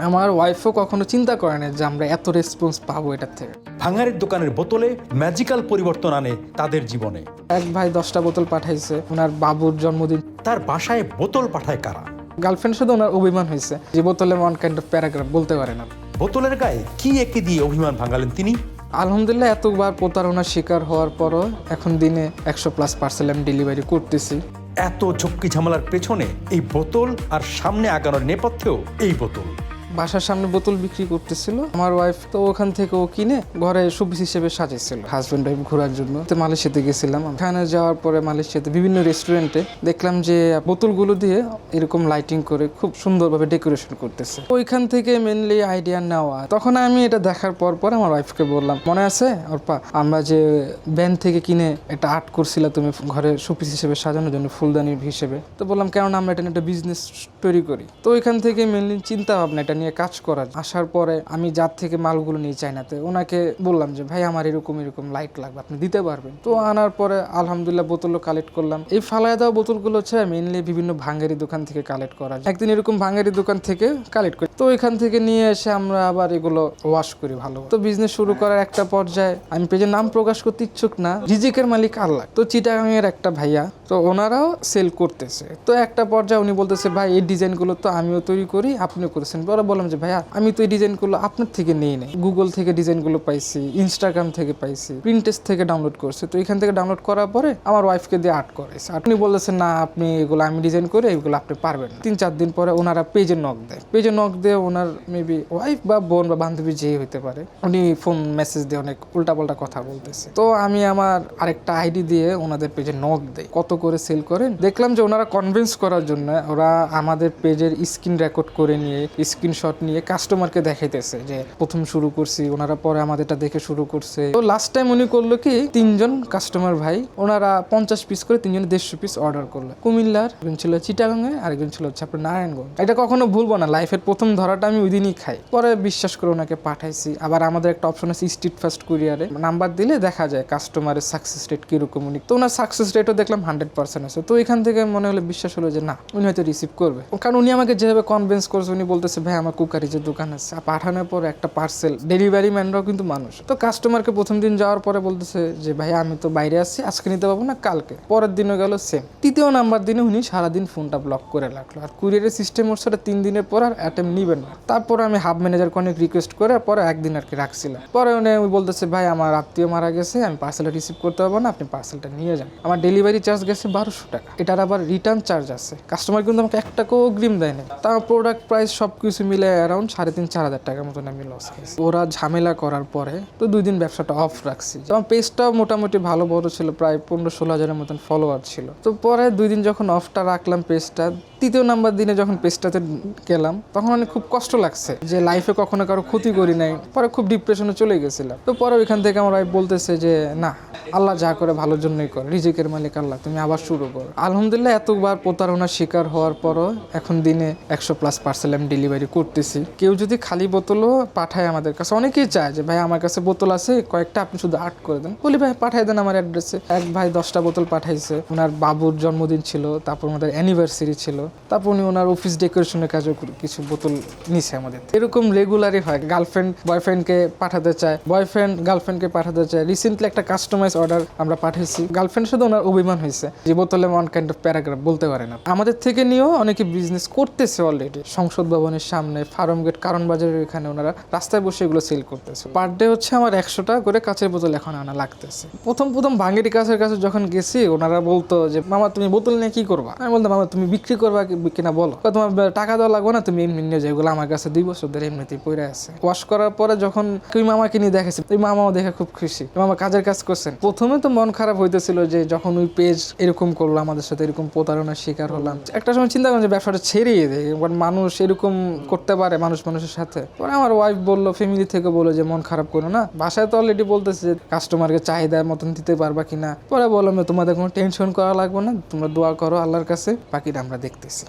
আমার ওয়াইফও কখনো চিন্তা করে না যে আমরা এত রেসপন্স পাবো এটার থেকে। ভাঙাড়ির দোকানের বোতলে ম্যাজিক্যাল পরিবর্তন আনে তাদের জীবনে। এক ভাই 10টা বোতল পাঠাইছে, ওনার বাবুর জন্মদিন। তার বাসায় বোতল পাঠায় কারা? গার্লফ্রেন্ড সাথে ওনার অভিমান হয়েছে যে বোতলে ওয়ান কাইন্ড অফ প্যারাগ্রাফ বলতে পারে না। বোতলের গায়ে কি এঁকে দিয়ে অভিমান ভাঙালেন তিনি? আলহামদুলিল্লাহ এতবার প্রতারণার শিকার হওয়ার পরও এখন দিনে 100+ পার্সেল আমি ডেলিভারি করতেছি। এত ঝক্কি ঝামেলার পেছনে এই বোতল, আর সামনে আগানোর নেপথ্যেও এই বোতল। বাসার সামনে বোতল বিক্রি করতেছিল আমার ওয়াইফ, তো ওখান থেকে ও কিনে ঘরে শোপিস হিসেবে সাজিয়েছিল হাজব্যান্ড ওয়াইফ ঘোরার জন্য। তো মালয়েশিয়াতে গেছিলাম, ওখানে যাওয়ার পরে মালয়েশিয়াতে বিভিন্ন রেস্টুরেন্টে দেখলাম যে বোতলগুলো দিয়ে এরকম লাইটিং করে খুব সুন্দরভাবে ডেকোরেশন করতেছে। ওইখান থেকে মেনলি আইডিয়া নেওয়া। তখন আমি এটা দেখার পর আমার ওয়াইফকে বললাম, মনে আছে অর্পা, আমরা যে ব্যান্ড থেকে কিনে একটা আর্ট করছিলাম তুমি ঘরে শোপিস হিসেবে সাজানোর জন্য, ফুলদানির হিসেবে। তো বললাম কেননা আমরা এটা নিয়ে একটা বিজনেস তৈরি করি। তো ওইখান থেকে মেনলি চিন্তা ভাবনা এটা নিয়ে কাজ করার। আসার পরে আমি যার থেকে মালগুলো নিয়ে চাইনাতে ওনাকে বললাম যে ভাই আমার এরকম লাইট লাগবে, আপনি দিতে পারবেন? তো আনার পরে আলহামদুলিল্লাহ বোতলও কালেক্ট করলাম। এই ফালায় দেওয়া বোতলগুলো হচ্ছে মেনলি বিভিন্ন ভাঙ্গারি দোকান থেকে কালেক্ট করা। একদিন এরকম ভাঙ্গারি দোকান থেকে কালেক্ট করি, তো এখান থেকে নিয়ে এসে আমরা আবার এগুলো ওয়াশ করি ভালো। তো বিজনেস শুরু করার একটা পর্যায়ে আমি পেজের নাম প্রকাশ করতে ইচ্ছুক না, রিজিকের মালিক আল্লাহ। তো চিটাগাংয়ের একটা ভাইয়া, তো ওনারাও সেল করতেছে। তো একটা পর্যায়ে উনি বলতেছে ভাই এই ডিজাইনগুলো তো আমিও তৈরি করি, আপনিও করেছেন। পরে বললাম যে ভাইয়া আমি তো এই ডিজাইনগুলো আপনার থেকে নিয়ে নেই, গুগল থেকে ডিজাইনগুলো পাইছি, ইনস্টাগ্রাম থেকে পাইছি, প্রিন্টেস্ট থেকে ডাউনলোড করছি। তো এখান থেকে ডাউনলোড করার পরে আমার ওয়াইফকে দিয়ে আর্ট করেছে। আপনি বলেছেন না আপনি এগুলো আমি ডিজাইন করে এগুলো আপনি পারবেন না। 3-4 দিন পরে ওনারা পেজে নক দেয়। পেজে নক দিয়ে ওনার মেবি ওয়াইফ বা বোন বা বান্ধবী যেই হইতে পারে, উনি ফোন মেসেজ দিয়ে অনেক উল্টাপাল্টা কথা বলতেছে। তো আমি আমার আরেকটা আইডি দিয়ে ওনাদের পেজে নক দেই, কত করে সেল করেন। দেখলাম যে ওনারা কনভিন্স করার জন্য ওরা আমাদের পেজের স্ক্রিন রেকর্ড করে নিয়ে স্ক্রিনশট নিয়ে কাস্টমারকে দেখাইতেছে যে প্রথম শুরু করছি, ওনারা পরে আমাদেরটা দেখে শুরু করছে। তো লাস্ট টাইম উনি করলো কি, 3জন কাস্টমার ভাই, ওনারা 50 পিস করে 3জনে 150 পিস অর্ডার করলো। কুমিল্লার, একজন ছিল চিটাগাংয়ে, আরেকজন ছিল হচ্ছে আপনার নারায়ণগঞ্জ। এটা কখনো ভুলবো না, লাইফের প্রথম ধরাটা আমি ওই দিনই খাই। পরে বিশ্বাস করে ওনাকে পাঠাইছি। আবার আমাদের একটা অপশন আছে স্ট্রিট ফাস্ট কুরিয়ারে, নাম্বার দিলে দেখা যায় কাস্টমারের সাকসেস রেট কিরকম। উনি তো ওনার সাকসেস রেটও দেখলাম 100% আছে। তো এখান থেকে মনে হলো বিশ্বাস হলো যে না, উনি হয়তো রিসিভ করবে। কারণ উনি আমাকে যেভাবে কনভিন্স করছে, উনি বলতেছে ভাই আমার কুকারি যে দোকান আছে, পাঠানোর পর একটা পার্সেল, ডেলিভারি ম্যানরাও কিন্তু মানুষ। তো কাস্টমারকে প্রথম দিন যাওয়ার পরে বলতেছে যে ভাই আমি তো বাইরে আসছি, আজকে নিতে পারবো না, কালকে। পরের দিনও গেল সেম। 3য় নাম্বার দিনে উনি সারাদিন ফোনটা ব্লক করে রাখলো। আর কুরিয়ারের সিস্টেম ওর সাথে 3 দিনের পর আর অ্যাটেম্প নিবেন না। তারপর আমি হাব ম্যানেজারকে অনেক রিকোয়েস্ট করে পরে একদিন আর কি রাখছিলাম। পরে উনি বলতেছে ভাই আমার আত্মীয় মারা গেছে, আমি পার্সেলটা রিসিভ করতে পারবো না, আপনি পার্সেলটা নিয়ে যান। আমার ডেলিভারি চার্জ গেছে 1200 টাকা, এটার আবার রিটার্ন চার্জ আছে। কাস্টমার কিন্তু আমাকে 1 টাকাও অগ্রিম দেয়নি। তার প্রোডাক্ট প্রাইস সব কিছু মিলে অ্যারাউন্ড 3,500-4,000 টাকার মতন আমি লস খাইছি। ওরা ঝামেলা করার পরে তো 2 দিন ব্যবসাটা অফ রাখছি। আমার পেজটাও মোটামুটি ভালো বড় ছিল, প্রায় 15-16 হাজারের মতন ফলোয়ার ছিল। তো পরে 2 দিন যখন অফটা রাখলাম পেজটা, 3য় নাম্বার দিনে যখন পেজটাতে গেলাম তখন অনেক খুব কষ্ট লাগছে যে লাইফে কখনো কারো ক্ষতি করি নাই। পরে খুব ডিপ্রেশনে চলে গেছিলাম। তো পরে ওইখান থেকে আমার ওয়াইফ বলতেছে যে না, আল্লাহ যা করে ভালোর জন্যই করে, রিজিকের মালিক আল্লাহ, তুমি আবার শুরু করো। আলহামদুলিল্লাহ এতবার প্রতারণার শিকার হওয়ার পরও এখন দিনে 100+ পার্সেল আমি ডেলিভারি করতেছি। কেউ যদি খালি বোতলও পাঠায় আমাদের কাছে, অনেকেই চায় যে ভাই আমার কাছে বোতল আছে কয়েকটা, আপনি শুধু আর্ট করে দেন। বলি ভাই পাঠাই দেন আমার অ্যাড্রেসে। এক ভাই 10টা বোতল পাঠাইছে, ওনার বাবুর জন্মদিন ছিল, তারপর আমাদের অ্যানিভার্সারি ছিল, তারপর উনি ওনার অফিস ডেকোরেশনের কাজও কিছু বোতল নিছে আমাদের। এরকম রেগুলারই হয়, গার্লফ্রেন্ড বয়ফ্রেন্ডকে পাঠাতে চায়, বয়ফ্রেন্ড গার্লফ্রেন্ডকে পাঠাতে চায়। রিসেন্টলি একটা কাস্টমাইজ অর্ডার আমরা পাঠিয়েছি, গার্লফ্রেন্ডের সাথে ওনার অভিমান হয়েছে যে বোতলে ওয়ান কাইন্ড অফ প্যারাগ্রাফ বলতে পারে না। আমাদের থেকে নিয়েও অনেকে বিজনেস করতেছে অলরেডি। সংসদ ভবনের সামনে, ফার্ম গেট, কারণ বাজারের এখানে ওনারা রাস্তায় বসে এগুলো সেল করতেছে। পার ডে হচ্ছে আমার 100 টাকা করে কাঁচের বোতল এখন আনা লাগতেছে। প্রথম ভাঙ্গেরি কাছের কাছে যখন গেছি, ওনারা বলতো যে মামা তুমি বোতল নিয়ে কি করবা? আমি বলতাম মামা তুমি বিক্রি করবা কিনা বলো। তোমার টাকা দেওয়া লাগবে না, তুমি এমনি নিয়ে যাও, এগুলো আমার কাছে 2 বছর ধরে এমনিতেই পড়ে আছে। ওয়াশ করার পরে যখন তুই মামাকে নিয়ে দেখেছি, তুই মামাও দেখে খুব খুশি, মামা কাজের কাজ করছেন। প্রথমে তো মন খারাপ হইতেছিল যে যখন ওই পেজ এরকম করলো, আমাদের সাথে এরকম প্রতারণার শিকার হলাম। একটা সময় চিন্তা করলাম যে ব্যবসাটা ছেড়েই দেয়, মানুষ এরকম করতে পারে মানুষের সাথে। পরে আমার ওয়াইফ বললো, ফ্যামিলি থেকে বললো যে মন খারাপ করো না, বাসায় তো অলরেডি বলতেছে যে কাস্টমারকে চাহিদার মতন দিতে পারবা কিনা। পরে বললাম তোমাদের কোনো টেনশন করা লাগবে না, তোমরা দোয়া করো আল্লাহর কাছে, বাকিটা আমরা দেখতেছি।